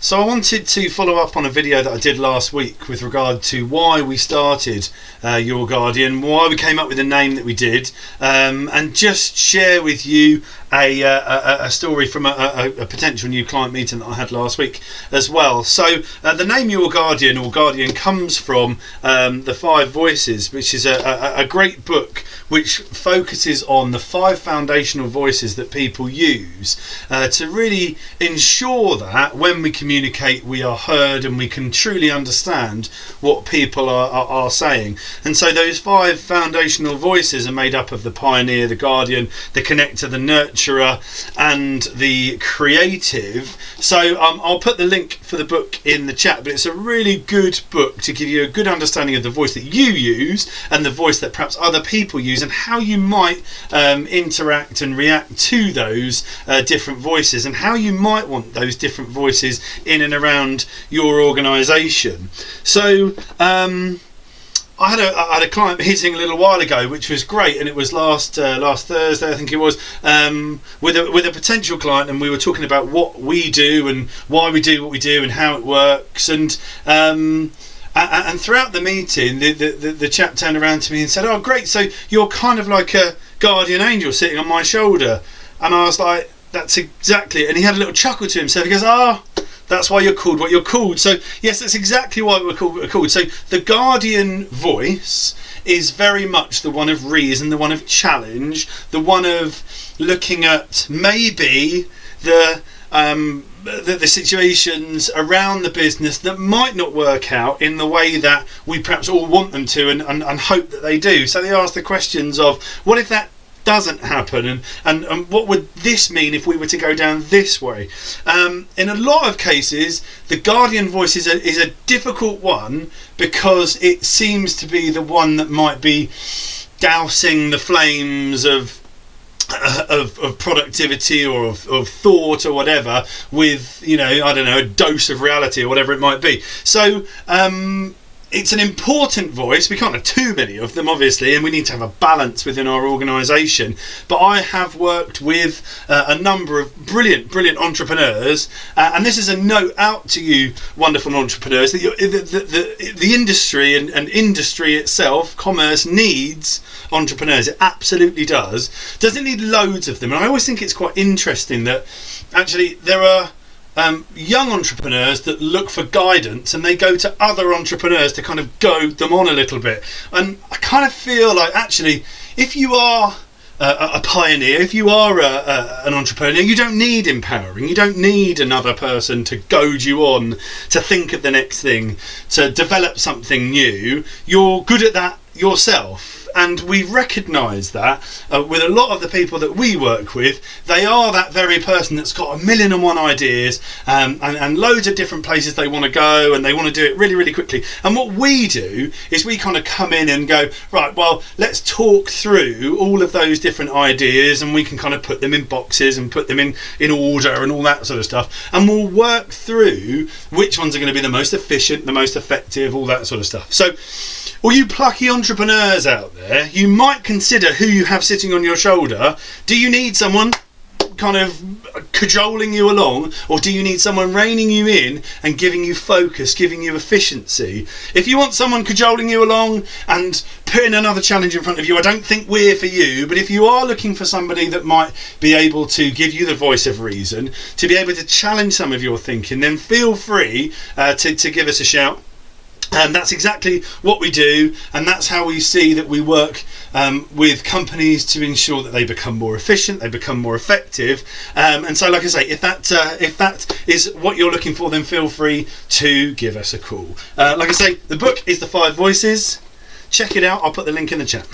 So I wanted to follow up on a video that I did last week with regard to why we started Your Guardian, why we came up with the name that we did, and just share with you a story from a potential new client meeting that I had last week as well. So the name Your Guardian or Guardian comes from The Five Voices, which is a great book which focuses on the 5 foundational voices that people use to really ensure that when we communicate we are heard and we can truly understand what people are saying. And so those 5 foundational voices are made up of the pioneer, the guardian, the connector, the nurturer and the creative. So I'll put the link for the book in the chat, but it's a really good book to give you a good understanding of the voice that you use and the voice that perhaps other people use, and how you might interact and react to those different voices, and how you might want those different voices in and around your organisation. So I had a client meeting a little while ago, which was great, and it was last Thursday, I think it was, with a potential client, and we were talking about what we do and why we do what we do and how it works, and throughout the meeting, the chap turned around to me and said, "Oh, great! So you're kind of like a guardian angel sitting on my shoulder," and I was like, "That's exactly it." And he had a little chuckle to himself. He goes, "Ah." That's why you're called what you're called. So yes, that's exactly why we're called. So the guardian voice is very much the one of reason, the one of challenge, the one of looking at maybe the situations around the business that might not work out in the way that we perhaps all want them to, and hope that they do. So they ask the questions of, what if that doesn't happen, and what would this mean if we were to go down this way? In a lot of cases, the guardian voice is a difficult one, because it seems to be the one that might be dousing the flames of productivity or of thought or whatever with, I don't know, a dose of reality or whatever it might be. So it's an important voice. We can't have too many of them, obviously, and we need to have a balance within our organisation. But I have worked with a number of brilliant entrepreneurs, and this is a note out to you, wonderful entrepreneurs, that the industry and industry itself, commerce, needs entrepreneurs. It absolutely does. Doesn't need loads of them. And I always think it's quite interesting that actually there are young entrepreneurs that look for guidance, and they go to other entrepreneurs to kind of goad them on a little bit. And I kind of feel like, actually, if you are a pioneer, if you are an entrepreneur, you don't need empowering. You don't need another person to goad you on to think of the next thing, to develop something new. You're good at that yourself. And we recognise that with a lot of the people that we work with. They are that very person that's got 1,000,001 ideas and loads of different places they want to go, and they want to do it really, really quickly. And what we do is we kind of come in and go, right, well, let's talk through all of those different ideas, and we can kind of put them in boxes and put them in order and all that sort of stuff. And we'll work through which ones are going to be the most efficient, the most effective, all that sort of stuff. So all you plucky entrepreneurs out there, you might consider who you have sitting on your shoulder. Do you need someone kind of cajoling you along, or do you need someone reining you in and giving you focus, giving you efficiency? If you want someone cajoling you along and putting another challenge in front of you, I don't think we're for you. But if you are looking for somebody that might be able to give you the voice of reason, to be able to challenge some of your thinking, then feel free to give us a shout. And that's exactly what we do, and that's how we see that we work with companies to ensure that they become more efficient, they become more effective. And so, like I say, if that is what you're looking for, then feel free to give us a call. Like I say, the book is The 5 Voices. Check it out. I'll put the link in the chat.